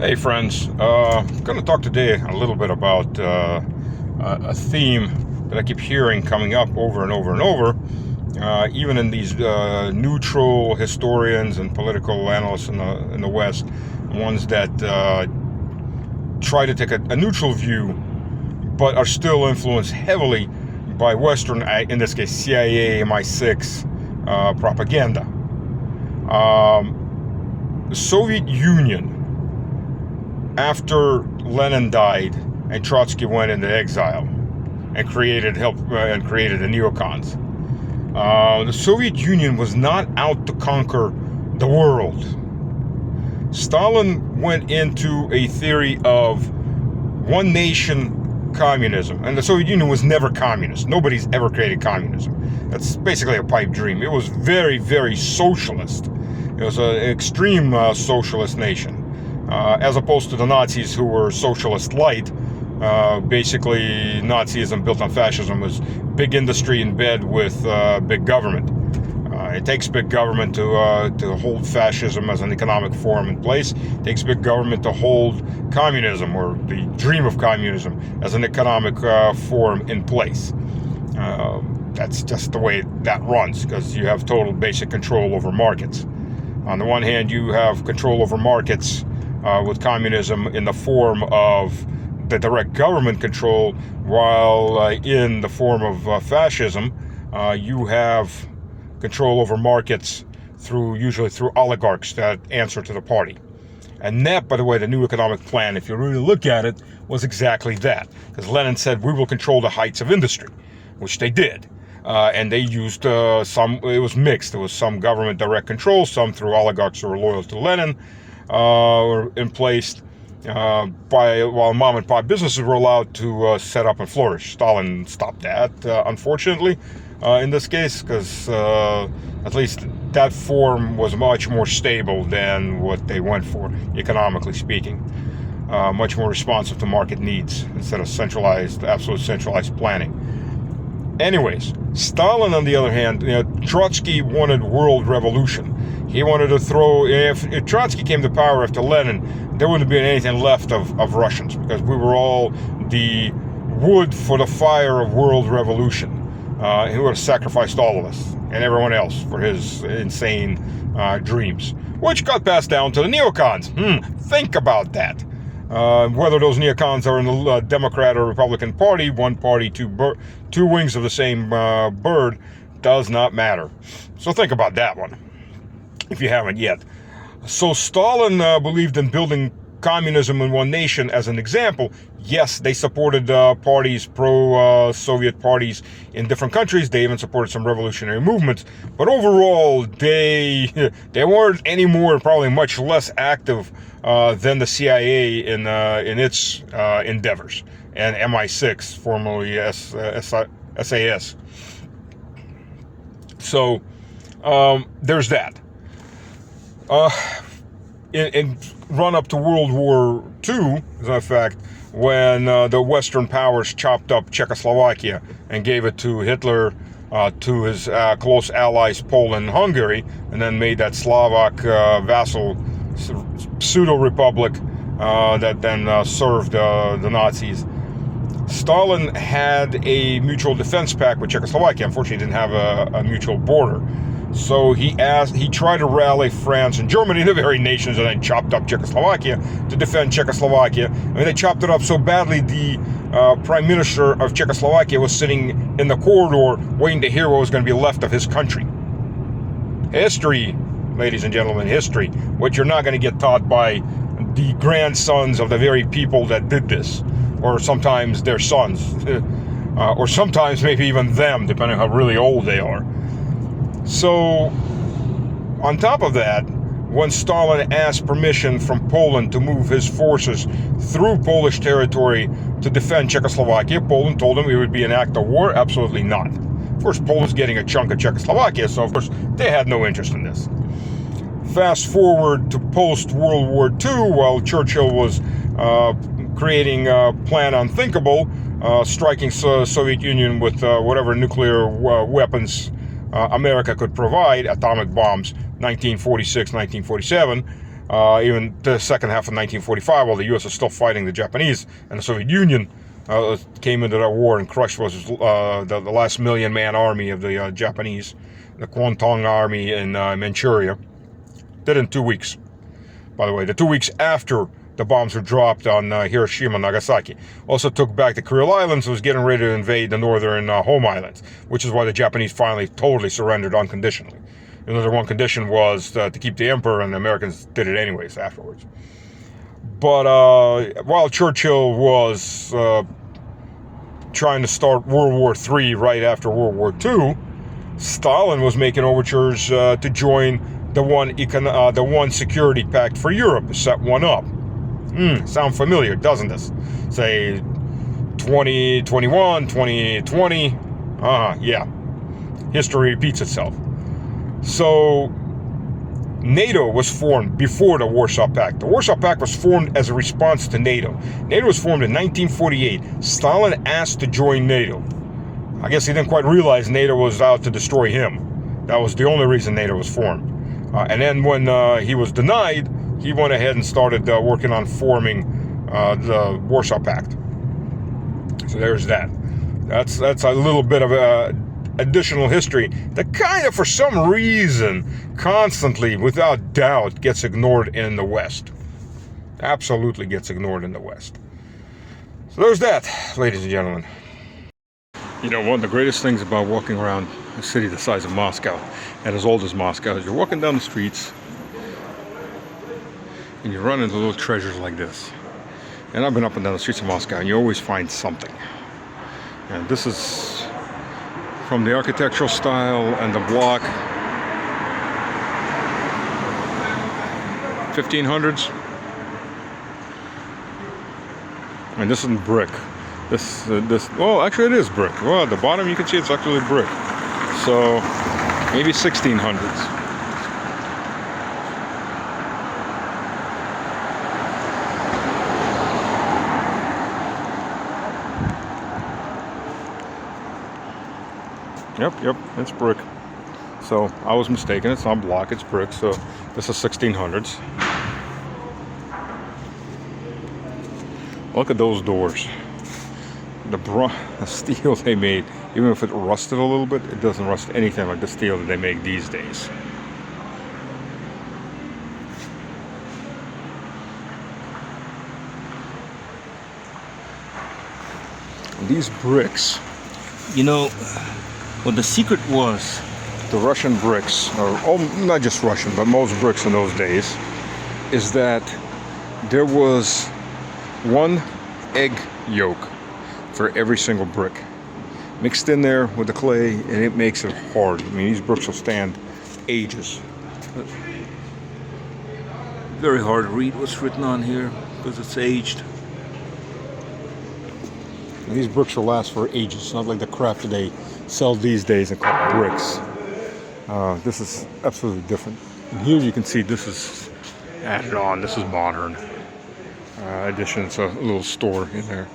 Hey friends, I'm going to talk today a little bit about a theme that I keep hearing coming up over and over and over, even in these neutral historians and political analysts in the West, ones that try to take a neutral view, but are still influenced heavily by Western, in this case CIA, MI6 propaganda. The Soviet Union, after Lenin died and Trotsky went into exile and created the neocons, the Soviet Union was not out to conquer the world. Stalin went into a theory of one nation communism, and the Soviet Union was never communist. Nobody's ever created communism. That's basically a pipe dream. It was very, very socialist. It was an extreme socialist nation. As opposed to the Nazis, who were socialist light. Basically, Nazism built on fascism was big industry in bed with big government. It takes big government to hold fascism as an economic form in place. It takes big government to hold communism, or the dream of communism, as an economic form in place. That's just the way that runs, because you have total basic control over markets. On the one hand, you have control over markets with communism in the form of the direct government control, while in the form of fascism, you have control over markets usually through oligarchs that answer to the party. And that, by the way, the new economic plan, if you really look at it, was exactly that. Because Lenin said, we will control the heights of industry, which they did. And they used it was mixed. There was some government direct control, some through oligarchs who were loyal to Lenin, were in place while mom and pop businesses were allowed to set up and flourish. Stalin stopped that, unfortunately, in this case, because at least that form was much more stable than what they went for, economically speaking. Much more responsive to market needs instead of absolute centralized planning. Anyways, Stalin, on the other hand, Trotsky wanted world revolution. He wanted to throw, if Trotsky came to power after Lenin, there wouldn't have been anything left of Russians, because we were all the wood for the fire of world revolution. He would have sacrificed all of us and everyone else for his insane dreams, which got passed down to the neocons. Think about that. Whether those neocons are in the Democrat or Republican Party, one party, two wings of the same bird, does not matter. So think about that one, if you haven't yet. So Stalin believed in building communism in one nation as an example. Yes, they supported parties, pro-Soviet parties in different countries. They even supported some revolutionary movements. But overall, they weren't any more, probably much less active than the CIA in its endeavors, and MI6, formerly SAS. So there's that. In run up to World War II, as a matter of fact, when the Western powers chopped up Czechoslovakia and gave it to Hitler, to his close allies Poland and Hungary, and then made that Slovak vassal pseudo-republic that then served the Nazis. Stalin had a mutual defense pact with Czechoslovakia. Unfortunately, he didn't have a mutual border. So he tried to rally France and Germany, the very nations that then chopped up Czechoslovakia, to defend Czechoslovakia. I mean, they chopped it up so badly, the prime minister of Czechoslovakia was sitting in the corridor waiting to hear what was going to be left of his country. History, ladies and gentlemen, history. What you're not going to get taught by the grandsons of the very people that did this, or sometimes their sons, or sometimes maybe even them, depending on how really old they are. So, on top of that, when Stalin asked permission from Poland to move his forces through Polish territory to defend Czechoslovakia, Poland told him it would be an act of war. Absolutely not. Of course, Poland's getting a chunk of Czechoslovakia, so of course they had no interest in this. Fast forward to post-World War II, while Churchill was creating a plan unthinkable, striking Soviet Union with whatever nuclear weapons America could provide, atomic bombs, 1946, 1947, even the second half of 1945, while the U.S. is still fighting the Japanese, and the Soviet Union came into that war and crushed was the last million-man army of the Japanese, the Kwantung Army in Manchuria. Did it in 2 weeks. By the way, the 2 weeks after the bombs were dropped on Hiroshima and Nagasaki. Also took back the Kuril Islands, was getting ready to invade the northern home islands, which is why the Japanese finally totally surrendered unconditionally. You know, their one condition was to keep the emperor, and the Americans did it anyways afterwards. But while Churchill was trying to start World War III right after World War II, Stalin was making overtures to join the one security pact for Europe, to set one up. Sound familiar, doesn't this? Say 2021, 2020. Yeah. History repeats itself. So NATO was formed before the Warsaw Pact. The Warsaw Pact was formed as a response to NATO. NATO was formed in 1948. Stalin asked to join NATO. I guess he didn't quite realize NATO was out to destroy him. That was the only reason NATO was formed. And then when he was denied, he went ahead and started working on forming the Warsaw Pact. So there's that. That's a little bit of additional history that kind of, for some reason, constantly, without doubt, gets ignored in the West. Absolutely gets ignored in the West. So there's that, ladies and gentlemen. You know, one of the greatest things about walking around a city the size of Moscow, and as old as Moscow, is you're walking down the streets and you run into little treasures like this. And I've been up and down the streets of Moscow, and you always find something. And this is from the architectural style and the block. 1500s. And this is brick. This well, actually it is brick. Well, at the bottom you can see it's actually brick. So maybe 1600s. Yep, it's brick. So I was mistaken, it's not block, it's brick. So this is 1600s. Look at those doors. The steel they made, even if it rusted a little bit, it doesn't rust anything like the steel that they make these days. And these bricks, you know, what the secret was, the Russian bricks, or not just Russian, but most bricks in those days, is that there was one egg yolk for every single brick mixed in there with the clay, and it makes it hard. I mean, these bricks will stand ages. Very hard to read what's written on here because it's aged. And these bricks will last for ages, not like the crap that they sell these days and call bricks. This is absolutely different. And here you can see this is added on. This is modern addition. It's a little store in there,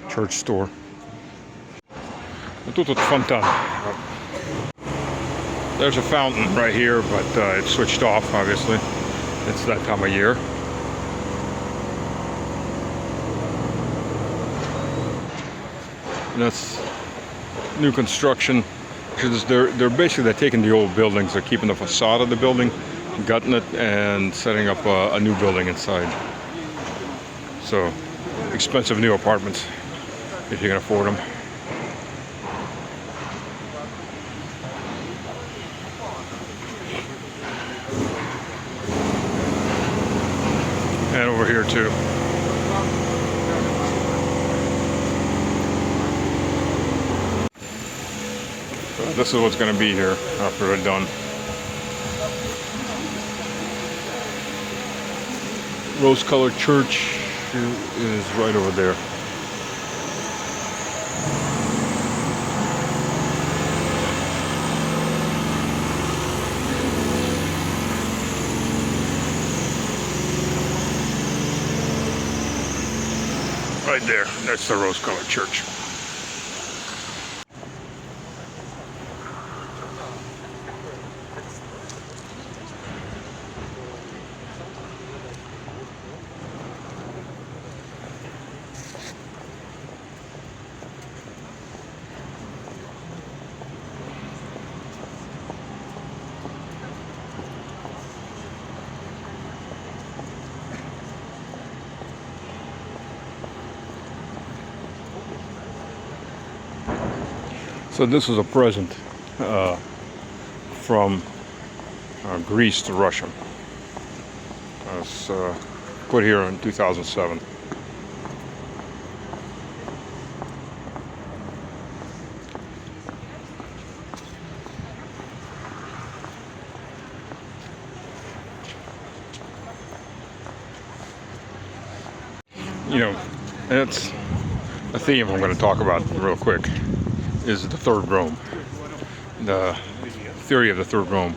church store. Тут вот фонтан. There's a fountain right here, but it's switched off, obviously. It's that time of year. And that's new construction. They're basically taking the old buildings, they're keeping the facade of the building, gutting it, and setting up a new building inside. So, expensive new apartments, if you can afford them. And over here too. So this is what's going to be here after they're done. Rose-colored church is right over there. Right there, that's the rose-colored church. So this is a present from Greece to Russia. It's put here in 2007. You know, it's a theme I'm going to talk about real quick, is the Third Rome. The theory of the Third Rome.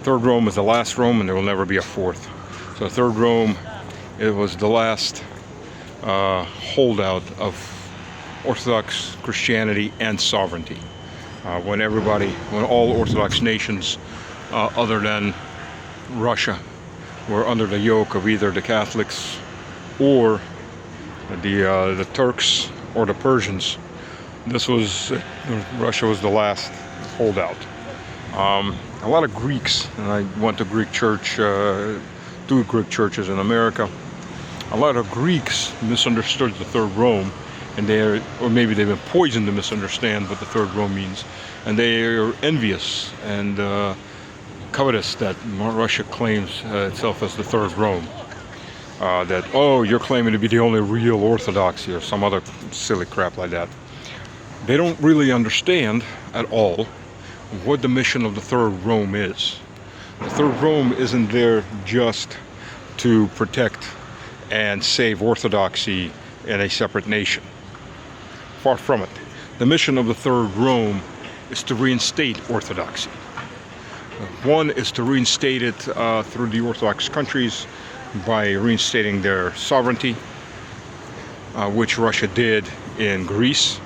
Third Rome is the last Rome, and there will never be a fourth. So Third Rome, it was the last holdout of Orthodox Christianity and sovereignty. When all Orthodox nations other than Russia were under the yoke of either the Catholics or the Turks or the Persians. Russia was the last holdout. A lot of Greeks, and I went to Greek church, 2 Greek churches in America. A lot of Greeks misunderstood the Third Rome, or maybe they've been poisoned to misunderstand what the Third Rome means, and they are envious and covetous that Russia claims itself as the Third Rome. That, oh, you're claiming to be the only real Orthodoxy, or some other silly crap like that. They don't really understand at all what the mission of the Third Rome is. The Third Rome isn't there just to protect and save Orthodoxy in a separate nation. Far from it. The mission of the Third Rome is to reinstate Orthodoxy. One is to reinstate it through the Orthodox countries by reinstating their sovereignty, which Russia did in Greece.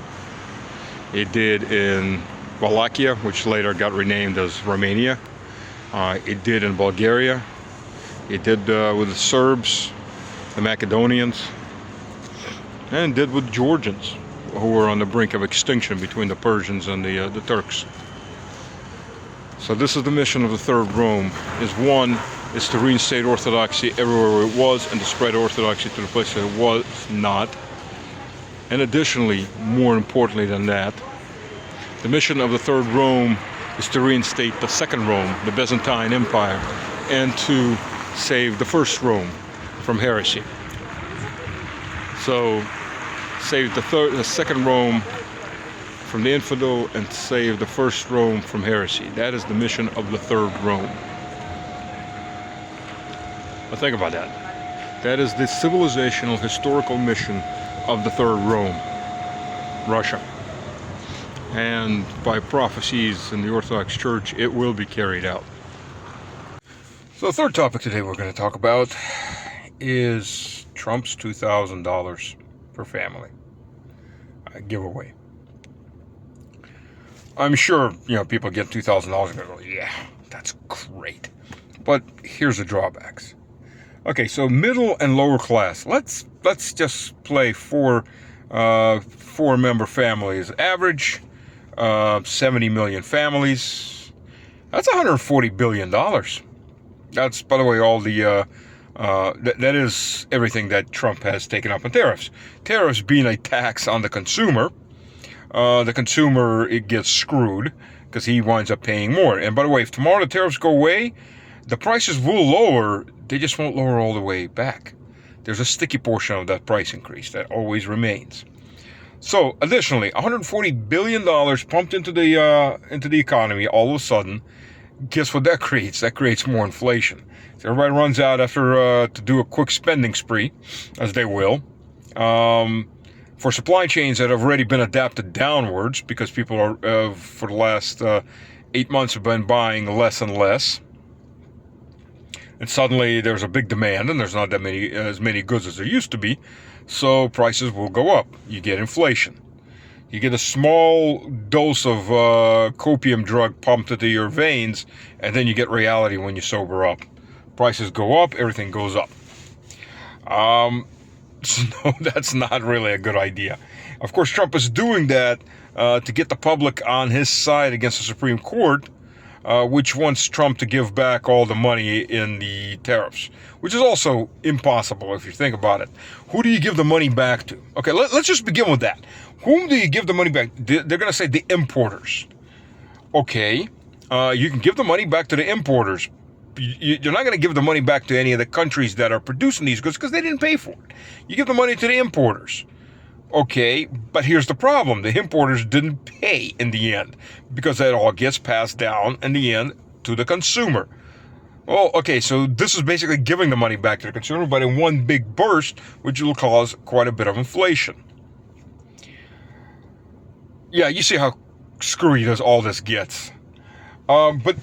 It did in Wallachia, which later got renamed as Romania. It did in Bulgaria. It did with the Serbs, the Macedonians, and did with Georgians, who were on the brink of extinction between the Persians and the Turks. So this is the mission of the Third Rome. One is to reinstate Orthodoxy everywhere it was and to spread Orthodoxy to the place that it was not. And additionally, more importantly than that, the mission of the Third Rome is to reinstate the Second Rome, the Byzantine Empire, and to save the First Rome from heresy. So, save the Second Rome from the infidel and save the First Rome from heresy. That is the mission of the Third Rome. Now think about that. That is the civilizational, historical mission of the Third Rome, Russia. And by prophecies in the Orthodox Church, it will be carried out. So the third topic today we're going to talk about is Trump's $2,000 per family giveaway. I'm sure, people get $2,000 and go, yeah, that's great. But here's the drawbacks. Okay, so middle and lower class. Let's just play four member families. Average 70 million families. That's $140 billion. That's, by the way, all the that is everything that Trump has taken up in tariffs. Tariffs being a tax on the consumer. The consumer, it gets screwed because he winds up paying more. And by the way, if tomorrow the tariffs go away, the prices will lower. They just won't lower all the way back. There's a sticky portion of that price increase that always remains. So, additionally, $140 billion pumped into the economy all of a sudden. Guess what that creates? That creates more inflation. So everybody runs out after to do a quick spending spree, as they will. For supply chains that have already been adapted downwards because people are, for the last 8 months, have been buying less and less. And suddenly there's a big demand and there's not that as many goods as there used to be. So prices will go up. You get inflation. You get a small dose of copium drug pumped into your veins, and then you get reality when you sober up. Prices go up, everything goes up. So that's not really a good idea. Of course, Trump is doing that to get the public on his side against the Supreme Court, which wants Trump to give back all the money in the tariffs, which is also impossible if you think about it. Who do you give the money back to? Okay, let's just begin with that. Whom do you give the money back? They're going to say the importers. Okay, you can give the money back to the importers. You're not going to give the money back to any of the countries that are producing these goods because they didn't pay for it. You give the money to the importers. Okay, but here's the problem. The importers didn't pay in the end because that all gets passed down in the end to the consumer. Well, okay, so this is basically giving the money back to the consumer, but in one big burst, which will cause quite a bit of inflation. Yeah, you see how screwy all this gets. But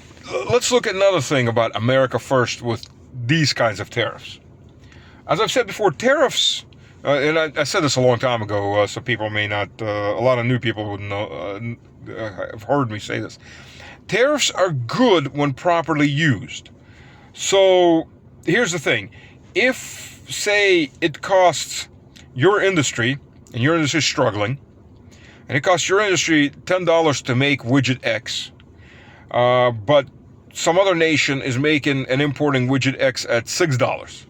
let's look at another thing about America first with these kinds of tariffs. As I've said before, tariffs, and I said this a long time ago, so people may not, a lot of new people wouldn't know, have heard me say this. Tariffs are good when properly used. So here's the thing. If, say, it costs your industry, and your industry is struggling, and it costs your industry $10 to make widget X, but some other nation is making and importing widget X at $6.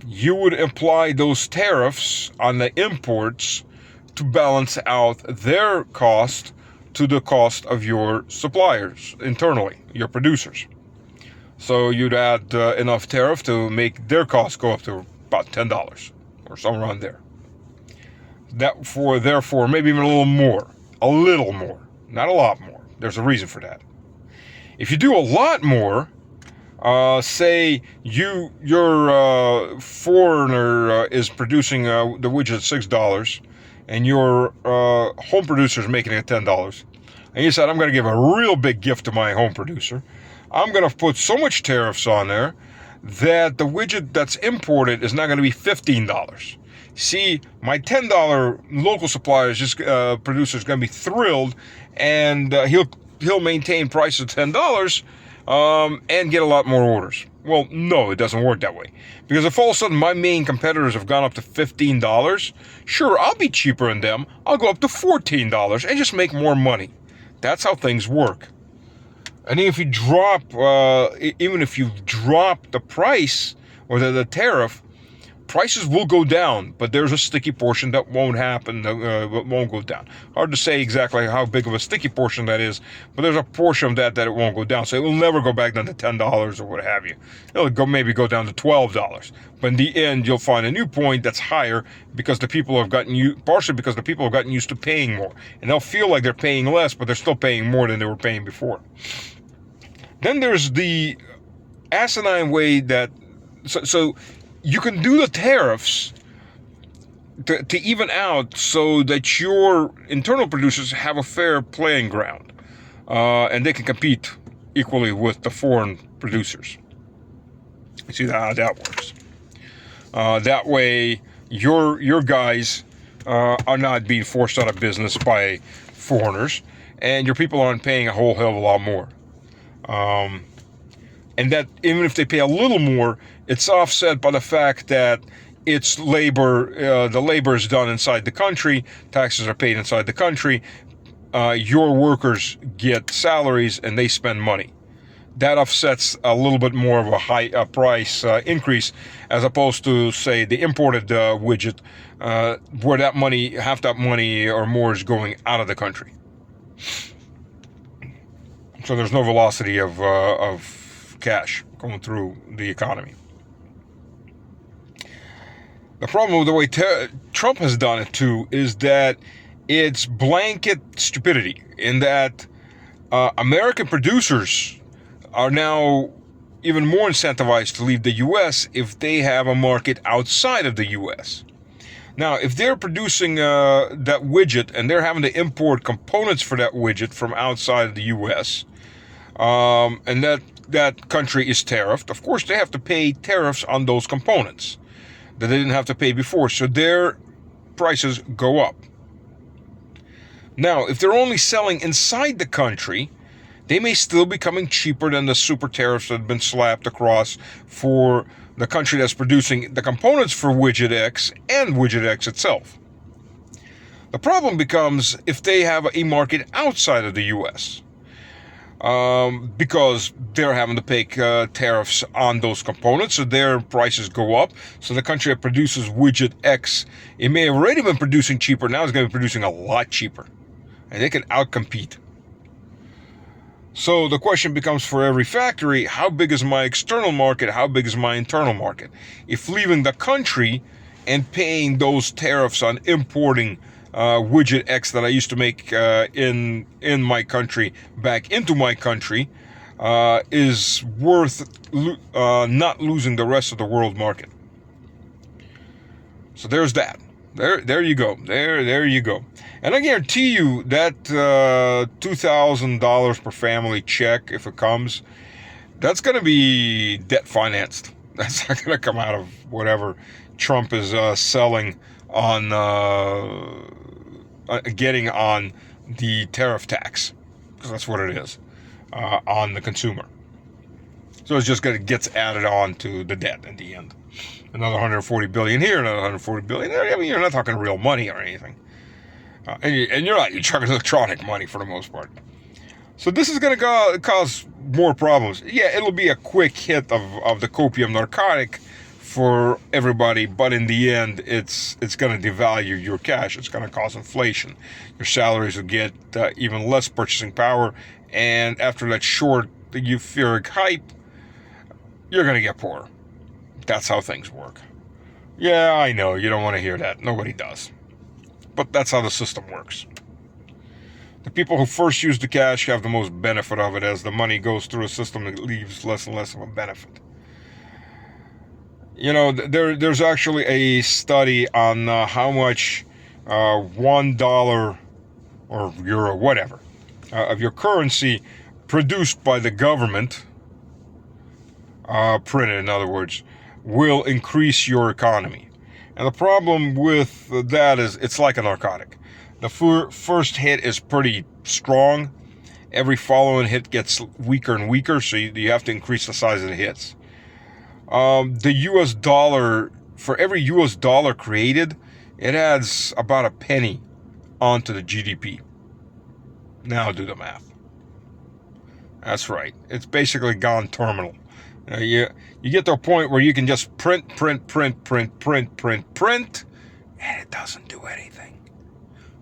You would apply those tariffs on the imports to balance out their cost to the cost of your suppliers internally, your producers. So you'd add enough tariff to make their costs go up to about $10 or somewhere around there. Therefore, maybe even a little more, not a lot more. There's a reason for that. If you do a lot more, say your foreigner is producing the widget at $6, and your home producer is making it at $10, and you said, I'm going to give a real big gift to my home producer. I'm going to put so much tariffs on there that the widget that's imported is not going to be $15. See, my $10 local supplier producer is going to be thrilled, and he'll maintain prices at $10 and get a lot more orders. Well, no, it doesn't work that way. Because if all of a sudden my main competitors have gone up to $15, sure, I'll be cheaper than them. I'll go up to $14 and just make more money. That's how things work. And if you drop, even if you drop the price or the tariff, prices will go down, but there's a sticky portion that won't happen, won't go down. Hard to say exactly how big of a sticky portion that is, but there's a portion of that it won't go down. So it will never go back down to $10 or what have you. It'll maybe go down to $12. But in the end, you'll find a new point that's higher because the people have partially because the people have gotten used to paying more. And they'll feel like they're paying less, but they're still paying more than they were paying before. Then there's the asinine way that, so you can do the tariffs to even out so that your internal producers have a fair playing ground, and they can compete equally with the foreign producers. You see how that works. That way, your guys are not being forced out of business by foreigners, and your people aren't paying a whole hell of a lot more. And that even if they pay a little more, it's offset by the fact that it's labor, the labor is done inside the country, taxes are paid inside the country, your workers get salaries and they spend money. That offsets a little bit more of a high price increase as opposed to, say, the imported widget, where that money, half that money or more is going out of the country. So there's no velocity of cash going through the economy. The problem with the way Trump has done it too is that it's blanket stupidity in that American producers are now even more incentivized to leave the U.S. if they have a market outside of the U.S. Now, if they're producing that widget and they're having to import components for that widget from outside of the U.S., and that country is tariffed, of course they have to pay tariffs on those components that they didn't have to pay before, so their prices go up. Now, if they're only selling inside the country, they may still be coming cheaper than the super tariffs that have been slapped across for the country that's producing the components for widget X and widget X itself. The problem becomes if they have a market outside of the U.S. because they're having to pay tariffs on those components, so their prices go up. So the country that produces widget X, it may have already been producing cheaper, now it's going to be producing a lot cheaper, and they can outcompete. So the question becomes, for every factory, how big is my external market? How big is my internal market? If leaving the country and paying those tariffs on importing widget X that I used to make in my country back into my country is worth not losing the rest of the world market. So there's that. There you go. There you go. And I guarantee you that $2,000 per family check, if it comes, that's going to be debt financed. That's not going to come out of whatever Trump is selling on getting on the tariff tax, because that's what it is on the consumer. So it's just going to gets added on to the debt at the end. Another 140 billion here, another 140 billion there. I mean, you're not talking real money or anything, and you're not. You're talking electronic money for the most part. So this is going to cause more problems. Yeah, it'll be a quick hit of the copium narcotic for everybody, but in the end, it's going to devalue your cash. It's going to cause inflation. Your salaries will get even less purchasing power, and after that short euphoric hype, you're going to get poorer. That's how things work. Yeah, I know, you don't want to hear that. Nobody does. But that's how the system works. The people who first use the cash have the most benefit of it. As the money goes through a system, it leaves less and less of a benefit. You know, there's actually a study on how much $1 or euro, whatever, of your currency produced by the government, printed in other words, will increase your economy. And the problem with that is it's like a narcotic. The first hit is pretty strong. Every following hit gets weaker and weaker, so you have to increase the size of the hits. The US dollar, for every US dollar created, it adds about a penny onto the GDP. Now do the math. That's right. It's basically gone terminal. You get to a point where you can just print, and it doesn't do anything.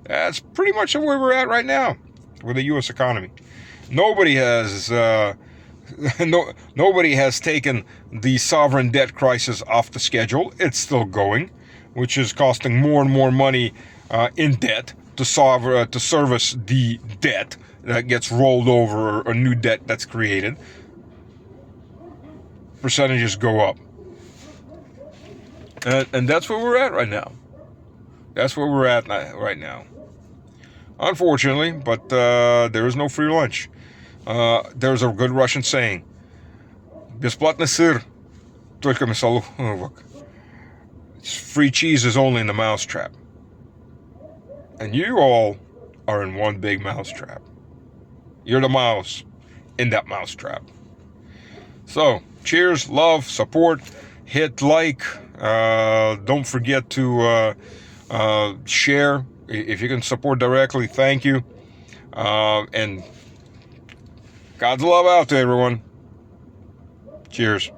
That's pretty much where we're at right now with the U.S. economy. Nobody has nobody has taken the sovereign debt crisis off the schedule. It's still going, which is costing more and more money in debt to service the debt that gets rolled over, or new debt that's created. Percentages go up. And that's where we're at right now. That's where we're at right now. Unfortunately, but there is no free lunch. There's a good Russian saying: "Бесплатный сыр, только мясорубок." Free cheese is only in the mousetrap. And you all are in one big mousetrap. You're the mouse in that mousetrap. So, cheers, love, support, hit like. Don't forget to share. If you can support directly, thank you. And God's love out to everyone. Cheers.